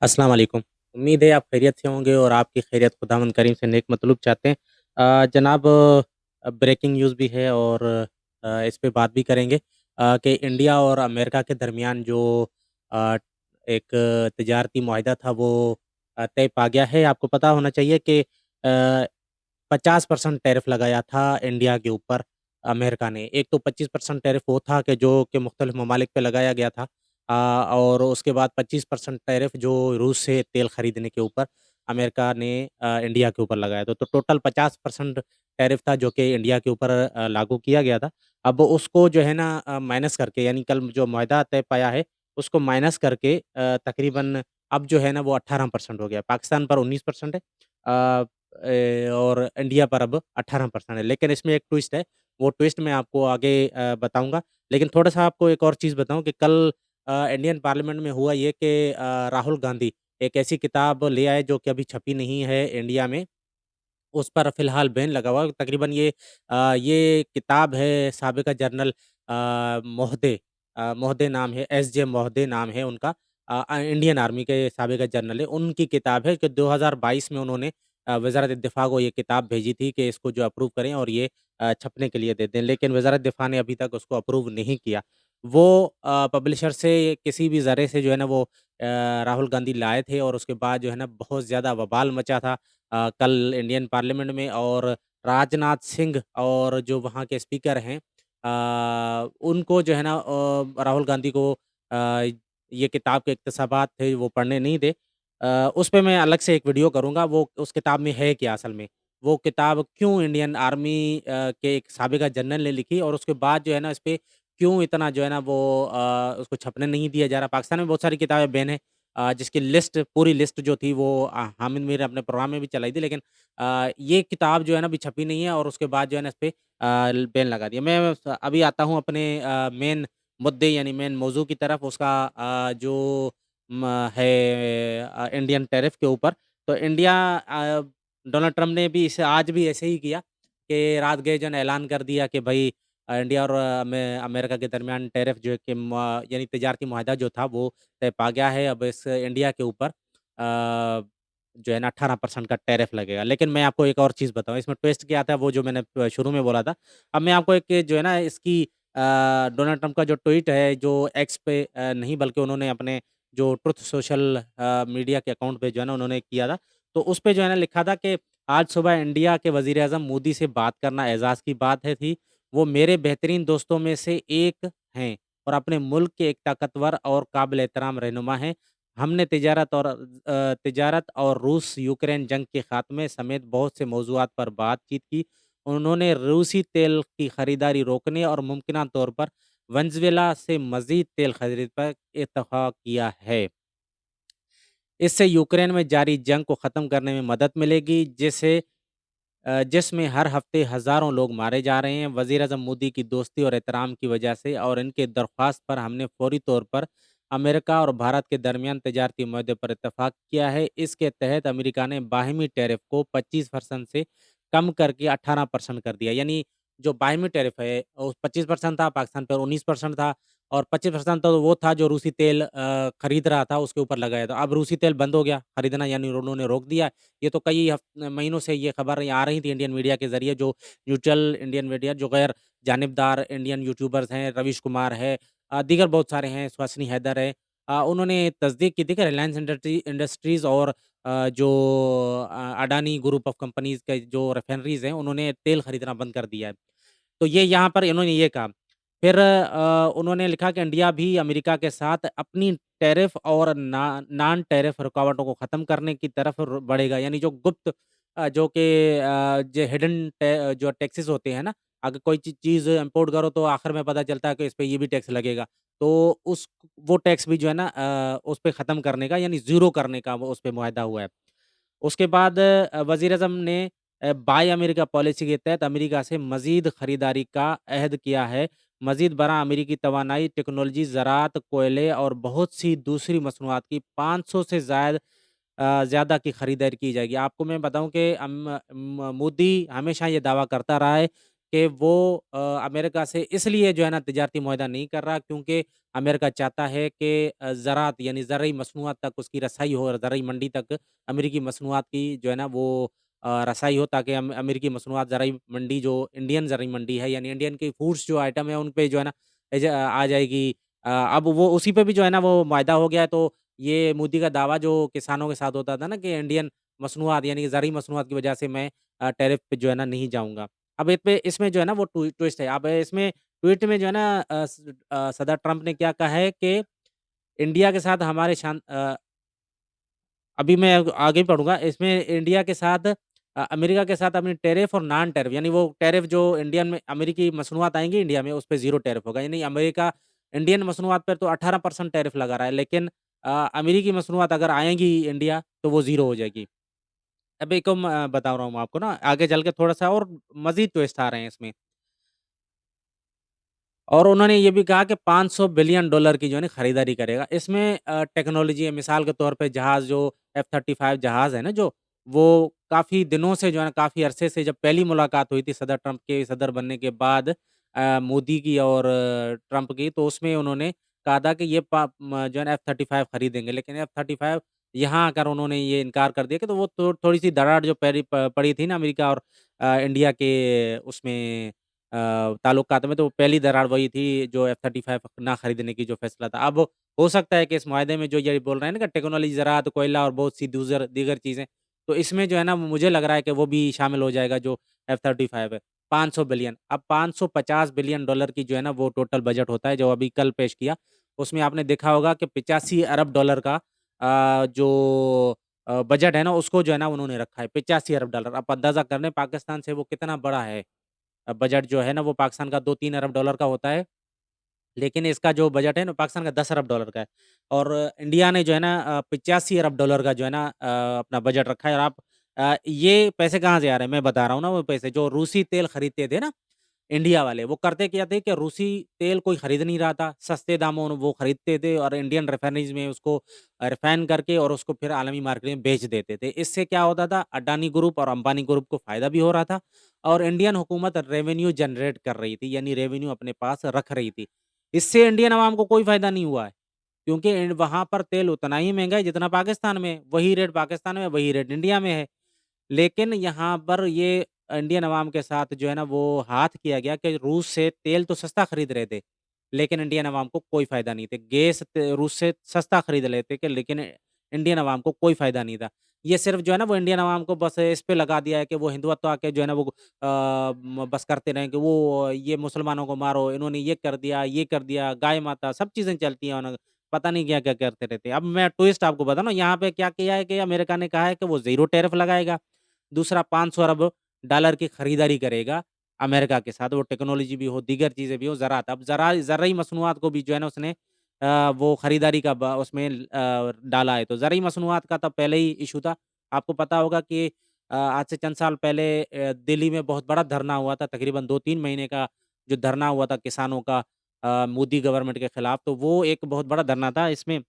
अस्सलाम वालेकुम। उम्मीद है आप खैरियत से होंगे और आपकी खैरियत खुदावंद करीम से नेक मतलूब चाहते हैं। जनाब ब्रेकिंग न्यूज़ भी है और इस पे बात भी करेंगे कि इंडिया और अमेरिका के दरमियान जो अ, एक तिजारती मुआहदा था वो तय पा गया है। आपको पता होना चाहिए कि 50% टैरिफ लगाया था इंडिया के ऊपर अमेरिका ने। एक तो 25% टैरिफ वो था कि जो कि मुख्तलिफ़ ममालिक पे लगाया गया था और उसके बाद 25% टैरिफ जो रूस से तेल खरीदने के ऊपर अमेरिका ने इंडिया के ऊपर लगाया था। तो टोटल 50% टैरिफ था जो कि इंडिया के ऊपर लागू किया गया था। अब उसको जो है ना माइनस करके यानी कल जो मुआहदा तय पाया है, उसको माइनस करके तकरीबन अब जो है ना वो 18% हो गया। पाकिस्तान पर 19% है। अ और इंडिया पर अब 18% है। लेकिन इसमें एक ट्विस्ट है, वो ट्विस्ट मैं आपको आगे बताऊँगा। लेकिन थोड़ा-सा आपको एक और चीज़ बताऊँ कि कल इंडियन पार्लियामेंट में हुआ ये कि राहुल गांधी एक ऐसी किताब ले आए जो कि अभी छपी नहीं है इंडिया में, उस पर फ़िलहाल बैन लगा हुआ है। तकरीबन ये किताब है साबिक़ा जनरल मोहदे मोहदे नाम है, एसजे मोहदे नाम है उनका। इंडियन आर्मी के साबिक़ा जनरल है, उनकी किताब है कि 2022 में उन्होंने वज़ारत-ए-दिफ़ा को ये किताब भेजी थी कि इसको जो अप्रूव करें और ये छपने के लिए दे दें। लेकिन वज़ारत-ए-दिफ़ा ने अभी तक उसको अप्रूव नहीं किया। वो पब्लिशर से किसी भी ज़रिए से जो है ना वो राहुल गांधी लाए थे और उसके बाद जो है ना बहुत ज़्यादा बवाल मचा था। कल इंडियन पार्लियामेंट में और राजनाथ सिंह और जो वहाँ के स्पीकर हैं उनको जो है ना राहुल गांधी को ये किताब के इक़्तिसाबात थे वो पढ़ने नहीं दे। उस पे मैं अलग से एक वीडियो करूँगा वो उस किताब में है क्या असल में? वो किताब क्यों इंडियन आर्मी के एक साबिक़ा जनरल ने लिखी और उसके बाद जो है ना इस पे क्यों इतना जो है ना वो उसको छपने नहीं दिया जा रहा? पाकिस्तान में बहुत सारी किताबें बैन है। जिसकी लिस्ट पूरी लिस्ट जो थी वो हामिद मीर अपने प्रोग्राम में भी चलाई थी लेकिन ये किताब जो है ना अभी छपी नहीं है और उसके बाद जो है ना इस पे बैन लगा दिया। मैं अभी आता हूँ अपने मेन मुद्दे यानी मेन मौज़ू की तरफ उसका जो म है इंडियन टैरिफ के ऊपर। तो डोनाल्ड ट्रम्प ने भी इसे आज भी ऐसे ही किया कि रात गए जो है ना ऐलान कर दिया कि भई इंडिया और अमेरिका के दरमियान टैरिफ जो है कि यानी तिजारती मुआहदा जो था वो तय पा गया है। अब इस इंडिया के ऊपर जो है ना 18% का टैरिफ लगेगा। लेकिन मैं आपको एक और चीज़ बताऊँ, इसमें ट्विस्ट क्या आता है वो जो मैंने शुरू में बोला था। अब मैं आपको एक जो है ना इसकी डोनाल्ड ट्रम्प का जो ट्वीट है जो एक्स पे नहीं बल्कि उन्होंने अपने जो ट्रुथ सोशल मीडिया के अकाउंट पे जो है ना उन्होंने किया था। तो उस पे जो है ना लिखा था कि आज सुबह इंडिया के वज़ीर-ए-आज़म मोदी से बात करना एज़ाज़ की बात है थी। वो मेरे बेहतरीन दोस्तों में से एक हैं और अपने मुल्क के एक ताकतवर और काबिल एहतराम रहनुमा हैं। हमने तिजारत और रूस यूक्रेन जंग के खात्मे समेत बहुत से मौज़ूआत पर बातचीत की। उन्होंने रूसी तेल की खरीदारी रोकने और मुमकिना तौर पर वेनेज़ुएला से मज़ीद तेल खरीद पर इत्तेफ़ाक किया है। इससे यूक्रेन में जारी जंग को ख़त्म करने में मदद मिलेगी, जिसमें हर हफ्ते हज़ारों लोग मारे जा रहे हैं। वज़ीर-ए-आज़म मोदी की दोस्ती और एहतराम की वजह से और इनके दरख्वास्त पर हमने फ़ौरी तौर पर अमेरिका और भारत के दरमियान तजारती मुआहदे पर इत्तेफ़ाक किया है। इसके तहत अमेरिका ने बाहमी टैरिफ को 25% से कम करके 18% कर दिया। यानी जो बाहमी टैरिफ है, वो 25% था, पाकिस्तान पर 19% था और 25% तो वो था जो रूसी तेल खरीद रहा था, उसके ऊपर लगाया था। अब रूसी तेल बंद हो गया खरीदना यानी उन्होंने रोक दिया। ये तो कई महीनों से ये खबर आ रही थी इंडियन मीडिया के ज़रिए जो न्यूट्रल इंडियन मीडिया जो गैर जानिबदार इंडियन यूट्यूबर्स हैं, रवीश कुमार है दीगर बहुत सारे हैं, सुहासिनी हैदर है। उन्होंने तस्दीक की थी कि रिलायंस इंडस्ट्रीज़ और जो अडानी ग्रुप ऑफ कंपनीज़ के जो रिफाइनरीज़ हैं, उन्होंने तेल खरीदना बंद कर दिया है। तो ये यहाँ पर इन्होंने ये कहा। फिर उन्होंने लिखा कि इंडिया भी अमेरिका के साथ अपनी टैरिफ और नॉन टैरिफ रुकावटों को ख़त्म करने की तरफ बढ़ेगा। यानी जो गुप्त जो कि जो हिडन जो टैक्सेस होते हैं ना, अगर कोई चीज़ इम्पोर्ट करो तो आखिर में पता चलता है कि इस पे ये भी टैक्स लगेगा। तो उस वो टैक्स भी जो है ना उस पे ख़त्म करने का यानी ज़ीरो करने का वो उस पे मुआहदा हुआ है। उसके बाद वज़ीर-ए-आज़म ने बाय अमेरिका पॉलिसी के तहत अमेरिका से मज़ीद खरीदारी का अहद किया है। मज़ीद बरा अमेरिकी तवानाई, टेक्नोलॉजी, ज़राअत, कोयले और बहुत सी दूसरी मसनूआत की 500 से ज़्यादा की खरीदारी की जाएगी। आपको मैं बताऊँ कि मोदी हमेशा ये दावा करता रहा है कि वो अमेरिका से इसलिए जो है ना तिजारती मुआहदा नहीं कर रहा क्योंकि अमेरिका चाहता है कि ज़राअत यानी ज़रई मसनूआत तक उसकी रसाई हो और ज़रई मंडी तक अमेरिकी मसनूआत की जो है ना वो रसाई हो ताकि अमेरिकी मसनूआत ज़रई मंडी जो इंडियन ज़रई मंडी है यानी इंडियन की फूड्स जो आइटम है उन पे जो है ना आ जाएगी। अब वो उसी पे भी जो है ना वो मुआहदा हो गया है तो ये मोदी का दावा जो किसानों के साथ होता था ना कि इंडियन मसनूआत यानी कि ज़रई मसनूआत की वजह से मैं टैरिफ पे जो है ना नहीं जाऊँगा। अब इसमें जो है ना वो ट्विस्ट है। अब इसमें ट्वीट में जो है ना सदर ट्रंप ने क्या कहा है कि इंडिया के साथ अभी मैं आगे पढ़ूँगा। इसमें इंडिया के साथ अमेरिका के साथ अपनी टैरिफ और नॉन टैरिफ यानी वो टैरिफ जो इंडियन में अमेरिकी मसनूआत आएँगी इंडिया में उस पे ज़ीरो टैरिफ होगा। यानी अमेरिका इंडियन मसनूआत पर तो 18% टैरिफ लगा रहा है लेकिन अमेरिकी मसनूआत अगर आएँगी इंडिया तो वो ज़ीरो हो जाएगी। अब एक मैं बता रहा हूँ मैं आपको ना आगे चल के थोड़ा-सा और मज़ीद ट्विस्ट आ रहे हैं इसमें। और उन्होंने ये भी कहा कि $500 बिलियन डॉलर की जो है ना खरीदारी करेगा। इसमें टेक्नोलॉजी है मिसाल के तौर पे जहाज़ जो F-35 जहाज़ है ना जो, वो काफ़ी दिनों से जो है ना काफ़ी अरसे से जब पहली मुलाकात हुई थी सदर ट्रंप के सदर बनने के बाद मोदी की और ट्रंप की तो उसमें उन्होंने कहा था कि ये जो है ना F-35 खरीदेंगे। लेकिन F-35 यहाँ आकर उन्होंने ये इनकार कर दिया कि तो वो थोड़ी-सी दरार जो पड़ी थी ना अमेरिका और इंडिया के उसमें ताल्लुकात में तो पहली दरार वही थी जो F-35 ना खरीदने की जो फैसला था। अब हो सकता है कि इस मुआहदे में जो ये बोल रहे हैं ना कि टेक्नोलॉजी, ज़राअत, कोयला और बहुत सी दूसर दीगर चीज़ें, तो इसमें जो है ना मुझे लग रहा है कि वो भी शामिल हो जाएगा जो F-35 है। 500 बिलियन अब $550 बिलियन डॉलर की जो है ना वो टोटल बजट होता है जो अभी कल पेश किया। उसमें आपने देखा होगा कि 85 अरब डॉलर का जो बजट है ना उसको जो है ना उन्होंने रखा है 85 अरब डॉलर। आप अंदाज़ा कर लें पाकिस्तान से वो कितना बड़ा है। बजट जो है ना वो पाकिस्तान का 2-3 अरब डॉलर का होता है, लेकिन इसका जो बजट है ना पाकिस्तान का 10 अरब डॉलर का है और इंडिया ने जो है ना 85 अरब डॉलर का जो है ना अपना बजट रखा है और आप ये पैसे कहाँ से आ रहे हैं? मैं बता रहा हूँ ना वो पैसे जो रूसी तेल खरीदते थे ना इंडिया वाले, वो करते क्या थे कि रूसी तेल कोई खरीद नहीं रहा था, सस्ते दामों में वो खरीदते थे और इंडियन रिफाइनरीज़ में उसको रिफाइन करके और उसको फिर आलमी मार्केट में बेच देते थे। इससे क्या होता था, अडानी ग्रुप और अंबानी ग्रुप को फ़ायदा भी हो रहा था और इंडियन हुकूमत रेवेन्यू जनरेट कर रही थी, यानी रेवेन्यू अपने पास रख रही थी। इससे इंडियन अवाम को कोई फ़ायदा नहीं हुआ है, क्योंकि वहाँ पर तेल उतना ही महँगा है जितना पाकिस्तान में है, वही रेट पाकिस्तान में, वही रेट इंडिया में है। लेकिन यहाँ पर ये इंडियन अवाम के साथ जो है ना वो हाथ किया गया कि रूस से तेल तो सस्ता खरीद रहे थे, लेकिन इंडियन अवाम को कोई फ़ायदा नहीं था। गैस रूस से सस्ता खरीद लेते कि लेकिन इंडियन अवाम को कोई फ़ायदा नहीं था। ये सिर्फ़ जो है ना वो इंडियन अवाम को बस इस पे लगा दिया है कि वो हिंदुत्व आके जो है ना वो बस करते रहें कि वो ये मुसलमानों को मारो, इन्होंने ये कर दिया, गाय माता सब चीज़ें चलती हैं और पता नहीं क्या-क्या करते रहते हैं। अब मैं ट्विस्ट आपको बताऊँ ना यहाँ पे क्या किया है कि अमेरिका ने कहा है कि वो ज़ीरो टैरिफ लगाएगा। दूसरा 500 अरब डॉलर की खरीदारी करेगा अमेरिका के साथ, वो टेक्नोलॉजी भी हो, दीगर चीज़ें भी हो, ज़राअत अब ज़रई मसनूआत को भी जो है ना उसने वो खरीदारी का उसमें डाला है। तो ज़रई मसनूआत का तो पहले ही इश्यू था। आपको पता होगा कि आज से चंद साल पहले दिल्ली में बहुत बड़ा धरना हुआ था, तकरीबन 2-3 महीने का जो धरना हुआ था किसानों का मोदी गवर्नमेंट के खिलाफ, तो वो एक बहुत बड़ा धरना था। इसमें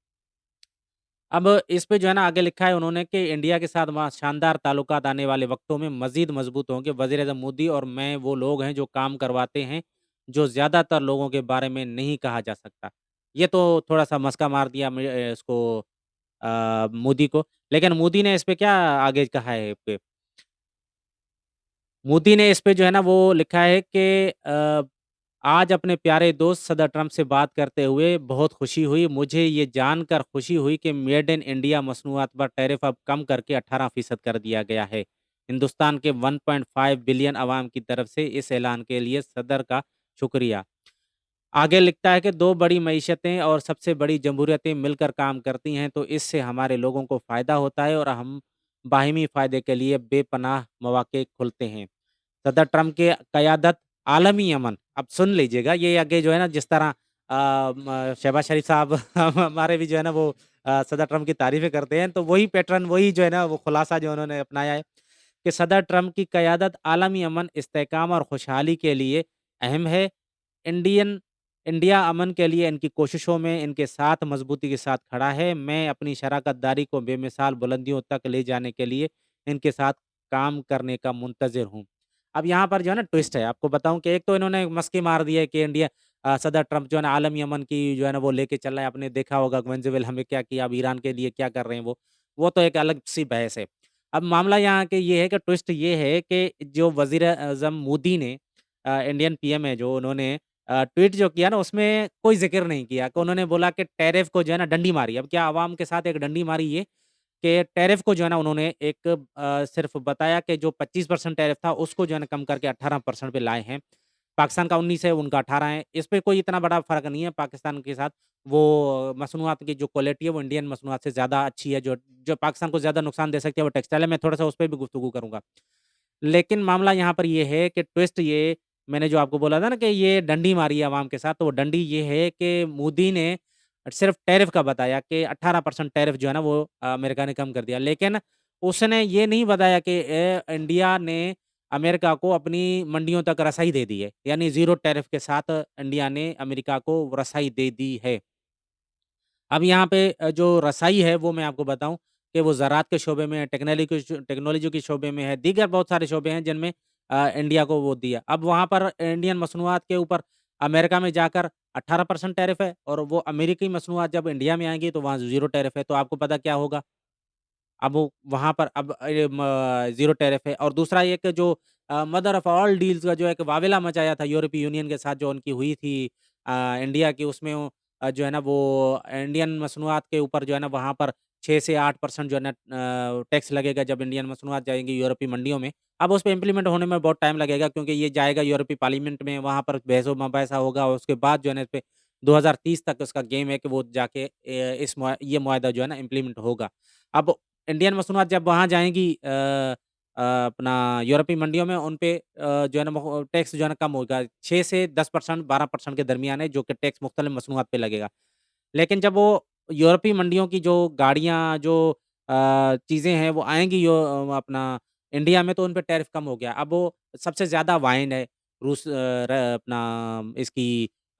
अब इस पे जो है ना आगे लिखा है उन्होंने कि इंडिया के साथ वहाँ शानदार ताल्लुकात आने वाले वक़्तों में मज़ीद मज़बूत होंगे। वज़ीर-ए-आज़म मोदी और मैं वो लोग हैं जो काम करवाते हैं, जो ज़्यादातर लोगों के बारे में नहीं कहा जा सकता। ये तो थोड़ा-सा मस्का मार दिया इसको मोदी को। लेकिन मोदी ने इस पे क्या आगे कहा है पे मोदी ने इस पे जो है ना वो लिखा है कि आज अपने प्यारे दोस्त सदर ट्रंप से बात करते हुए बहुत खुशी हुई। मुझे ये जानकर खुशी हुई कि मेड इन इंडिया मसनूआत पर टैरिफ अब कम करके 18% कर दिया गया है। हिंदुस्तान के 1.5 बिलियन अवाम की तरफ से इस ऐलान के लिए सदर का शुक्रिया। आगे लिखता है कि 2 बड़ी मईशतें और सबसे बड़ी जमहूरियतें मिलकर काम करती हैं तो इससे हमारे लोगों को फ़ायदा होता है और हम बाहिमी फ़ायदे के लिए बेपनाह मौक़े खुलते हैं। सदर ट्रंप की क़यादत आलमी अमन अब सुन लीजिएगा ये आगे जो है ना जिस तरह शहबाज़ शरीफ साहब हमारे भी जो है ना वो सदर ट्रंप की तारीफ़ें करते हैं, तो वही पैटर्न वही जो है ना वो खुलासा जो उन्होंने अपनाया है कि सदर ट्रंप की क़यादत आलमी अमन, इस्तेहकाम और खुशहाली के लिए अहम है। इंडियन इंडिया अमन के लिए इनकी कोशिशों में इनके साथ मज़बूती के साथ खड़ा है। मैं अपनी शराकत-दारी को बेमिसाल बुलंदियों तक ले जाने के लिए इनके साथ काम करने का मुंतज़िर हूँ। अब यहाँ पर जो है ना ट्विस्ट है, आपको बताऊँ कि एक तो इन्होंने मस्के मार दी है कि सदर ट्रंप जो है ना आलम यमन की जो है ना वो लेके चल रहा है, आपने देखा होगा वेनेज़ुएला में क्या किया, अब ईरान के लिए क्या कर रहे हैं वो तो एक अलग-सी बहस है। अब मामला यहाँ के ये है कि ट्विस्ट ये है कि जो वज़ीर-ए-आज़म मोदी ने इंडियन पीएम है जो उन्होंने ट्वीट जो किया ना उसमें कोई ज़िक्र नहीं किया कि उन्होंने बोला कि टैरिफ को जो है ना डंडी मारी। अब क्या अवाम के साथ एक डंडी मारी ये कि टैरिफ को जो है ना उन्होंने एक सिर्फ़ बताया कि जो 25% टैरिफ था उसको जो है ना कम करके 18% पे लाए हैं। पाकिस्तान का 19 है, उनका 18 है। इस पे कोई इतना बड़ा फ़र्क नहीं है पाकिस्तान के साथ। वो मसनूआत की जो क्वालिटी है वो इंडियन मसनूआत से ज़्यादा अच्छी है, जो जो पाकिस्तान को ज़्यादा नुकसान दे सकती है वो टेक्सटाइल है। मैं थोड़ा-सा उस पे भी गुफ्तगू करूँगा। लेकिन मामला यहाँ पर ये है कि ट्विस्ट ये मैंने जो आपको बोला था ना कि ये डंडी मारी है अवाम के साथ, तो वो डंडी ये है कि मोदी ने सिर्फ़ टैरिफ का बताया कि 18% टैरिफ जो है ना वो अमेरिका ने कम कर दिया। लेकिन उसने ये नहीं बताया कि इंडिया ने अमेरिका को अपनी मंडियों तक रसाई दे दी है। यानी ज़ीरो टैरिफ के साथ इंडिया ने अमेरिका को रसाई दे दी है। अब यहाँ पे जो रसाई है वो मैं आपको बताऊँ कि वो ज़राअत के शोबे में है, टेक्नोलॉजी के शोबे में है, दीगर बहुत सारे शोबे हैं जिनमें इंडिया को वो दिया। अब वहाँ पर इंडियन मसनूआत के ऊपर अमेरिका में जाकर 18% टैरिफ है और वो अमेरिकी मसनूआत जब इंडिया में आएँगी तो वहाँ ज़ीरो टैरिफ है। तो आपको पता क्या होगा? अब वो वहाँ पर अब ज़ीरो टैरिफ है और दूसरा एक जो मदर ऑफ ऑल डील्स का जो एक वावेला मचाया था यूरोपीय यूनियन के साथ जो उनकी हुई थी इंडिया की उसमें वो जो है ना वो इंडियन मसनूआत के ऊपर जो है ना वहाँ पर 6 से 8% जो है ना टैक्स लगेगा जब इंडियन मसनूआत जाएँगी यूरोपीय मंडियों में। अब उस पे इम्प्लीमेंट होने में बहुत टाइम लगेगा क्योंकि ये जाएगा यूरोपीय पार्लियामेंट में, वहाँ पर बहस-ओ-मबैसा होगा और उसके बाद जो है ना इस पे 2030 तक उसका गेम है कि वो जाके ये मुआहदा जो है ना इम्प्लीमेंट होगा। अब इंडियन मसनूआत जब वहाँ जाएँगी अपना यूरोपीय मंडियों में उन पे जो है ना टैक्स जो है ना कम होगा 6 से 10% 12% के दरमियान है जो कि टैक्स मुख्तलिफ मसनूआत पे लगेगा। लेकिन जब वो यूरोपीय मंडियों की जो गाड़ियाँ जो चीज़ें हैं वो आएँगी अपना इंडिया में तो उन पे टैरिफ कम हो गया। अब वो सबसे ज़्यादा वाइन है रूस र अपना इसकी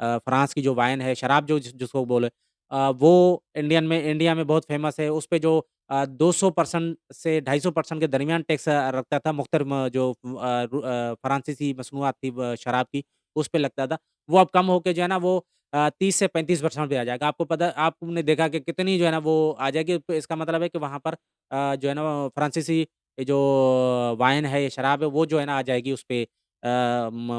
फ्रांस की जो वाइन है, शराब जो जिसको बोले वो इंडिया में बहुत फ़ेमस है। उस पे जो 200% से 250% के दरमियान टैक्स रखता था मुख्तलिफ फ्रांसीसी मसनूआत थी शराब की, उस पे लगता था। वो अब कम होके जो है ना वो 30 से 35% पे आ जाएगा। आपको पता आपने देखा कि कितनी जो है ना वो आ जाएगी, तो इसका मतलब है कि वहाँ पर जो है ना वो फ्रांसीसी ये जो वाइन है, ये शराब है, वो जो है ना आ जाएगी उस पे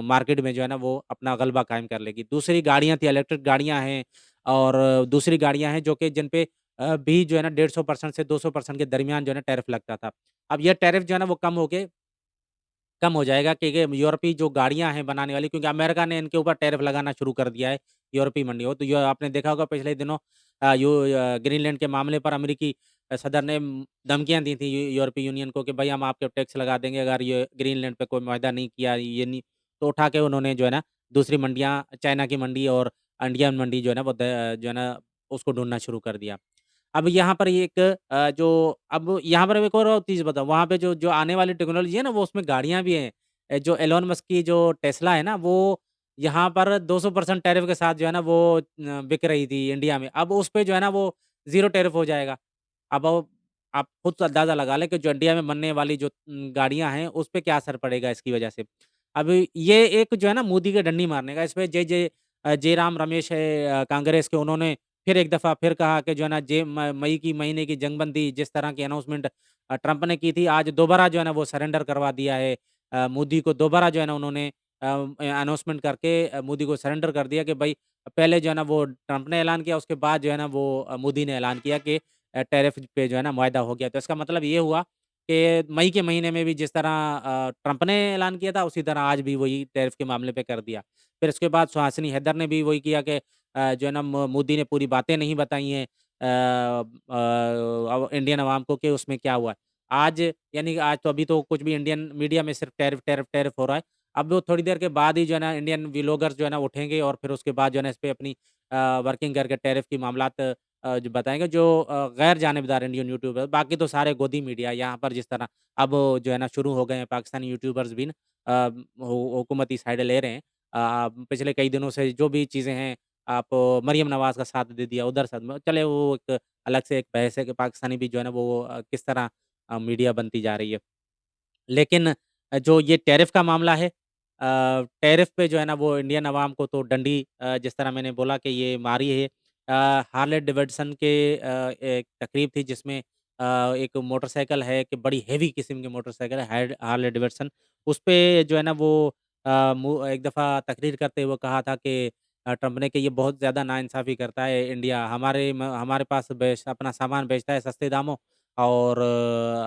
मार्केट में जो है ना वो अपना गलबा कायम कर लेगी। दूसरी गाड़ियाँ थी, इलेक्ट्रिक गाड़ियाँ हैं और दूसरी गाड़ियाँ हैं जो कि जिन पे भी जो है ना 150% से 200% के दरमियान जो है ना टैरिफ लगता था। अब ये टैरिफ जो है ना वो कम हो जाएगा क्योंकि यूरोपीय जो गाड़ियाँ हैं बनाने वाली क्योंकि अमेरिका ने इनके ऊपर टैरिफ लगाना शुरू कर दिया है, यूरोपीय मंडियों तो यो आपने देखा होगा पिछले दिनों ग्रीनलैंड के मामले पर अमेरिकी सदर ने धमकियाँ दी थी यूरोपीय यूनियन को कि भई हम आप पे टैक्स लगा देंगे अगर ये ग्रीनलैंड पे कोई मुआहदा नहीं किया, ये नहीं तो उठा के उन्होंने जो है ना दूसरी मंडियाँ चाइना की मंडी और इंडियन मंडी जो है ना वो जो है ना उसको ढूँढना शुरू कर दिया। अब यहाँ पर ये एक जो अब यहाँ पर एक और चीज़ बताऊँ, वहाँ पे जो जो आने वाली टेक्नोलॉजी है ना, वो उसमें गाड़ियाँ भी हैं। जो एलोन मस्क की जो टेस्ला है ना, वो यहाँ पर 200% टैरिफ के साथ जो है ना, वो बिक रही थी इंडिया में। अब उस पे जो है ना, वो ज़ीरो टैरिफ हो जाएगा। अब आप खुद अंदाज़ा लगा लें कि जो इंडिया में बनने वाली जो गाड़ियाँ हैं, उस पे क्या असर पड़ेगा इसकी वजह से। अब ये एक जो है ना, मोदी के डंडी मारने का, इस पे जयराम रमेश है कांग्रेस के, उन्होंने फिर एक दफ़ा फिर कहा कि जो है ना मई की महीने की जंगबंदी जिस तरह की अनाउंसमेंट ट्रंप ने की थी, आज दोबारा जो है ना वो सरेंडर करवा दिया है। मोदी को दोबारा जो है ना उन्होंने अनाउंसमेंट करके मोदी को सरेंडर कर दिया कि भई पहले जो है ना वो ट्रंप ने ऐलान किया, उसके बाद जो है ना वो मोदी ने ऐलान किया कि टैरिफ पे जो है ना मुआहदा हो गया। तो इसका मतलब ये हुआ कि मई के महीने में भी जिस तरह ट्रंप ने ऐलान किया था, उसी तरह आज भी वही टैरिफ के मामले पे कर दिया। फिर उसके बाद सुहासिनी हैदर ने भी वही किया कि जो है ना मोदी ने पूरी बातें नहीं बताई हैं इंडियन अवाम को कि उसमें क्या हुआ है। आज यानी कि आज तो अभी तो कुछ भी इंडियन मीडिया में सिर्फ टैरिफ, टैरिफ, टैरिफ हो रहा है। अब वो थोड़ी देर के बाद ही जो है ना इंडियन व्लॉगर्स जो है ना उठेंगे और फिर उसके बाद जो है ना इस पे अपनी वर्किंग करके टैरिफ की मामलात जो बताएँगे जो गैर जानिबदार इंडियन यूट्यूबर बाकी तो सारे गोदी मीडिया यहाँ पर जिस तरह अब जो है ना शुरू हो गए हैं पाकिस्तानी यूट्यूबर्स भी ना हुकूमती साइड ले रहे हैं। पिछले कई दिनों से जो भी चीज़ें हैं आप मरियम नवाज़ का साथ दे दिया, उधर साथ में चले वो एक अलग से एक बहस है कि पाकिस्तानी भी जो है ना वो किस तरह मीडिया बनती जा रही है। लेकिन जो ये टैरिफ का मामला है टैरिफ पे जो है ना वो इंडियन अवाम को तो डंडी जिस तरह मैंने बोला कि ये मारी है। हार्ले डेविडसन के एक तकरीब थी जिसमें एक मोटरसाइकिल है कि बड़ी हेवी किस्म की मोटरसाइकिल है हार्ले डेविडसन उसपे जो है ना वो एक दफ़ा तकरीर करते हुए कहा था कि ट्रंप ने कि ये बहुत ज़्यादा नाइंसाफ़ी करता है इंडिया हमारे पास अपना सामान बेचता है सस्ते दामों और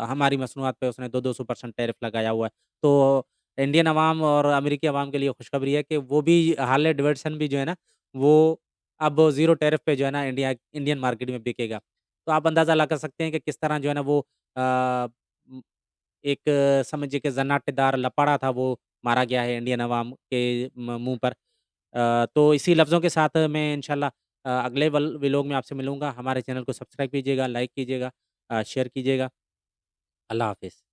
हमारी मसनूआत पे उसने 2-200% टैरिफ लगाया हुआ है। तो इंडियन अवाम और अमेरिकी अवाम के लिए खुशखबरी है कि वो भी हार्ले डेविडसन भी जो है ना, वो अब ज़ीरो टैरिफ पे जो है ना इंडियन मार्केट में बिकेगा। तो आप अंदाज़ा लगा सकते हैं कि किस तरह जो है ना वो उम, एक समझिए कि ज़न्नाटेदार लपाड़ा था वो मारा गया है इंडियन अवाम के मुँह पर। तो इसी लफ्ज़ों के साथ मैं इंशाल्लाह अगले व्लॉग में आपसे मिलूँगा। हमारे चैनल को सब्सक्राइब कीजिएगा, लाइक कीजिएगा शेयर कीजिएगा। अल्लाह हाफ़िज़।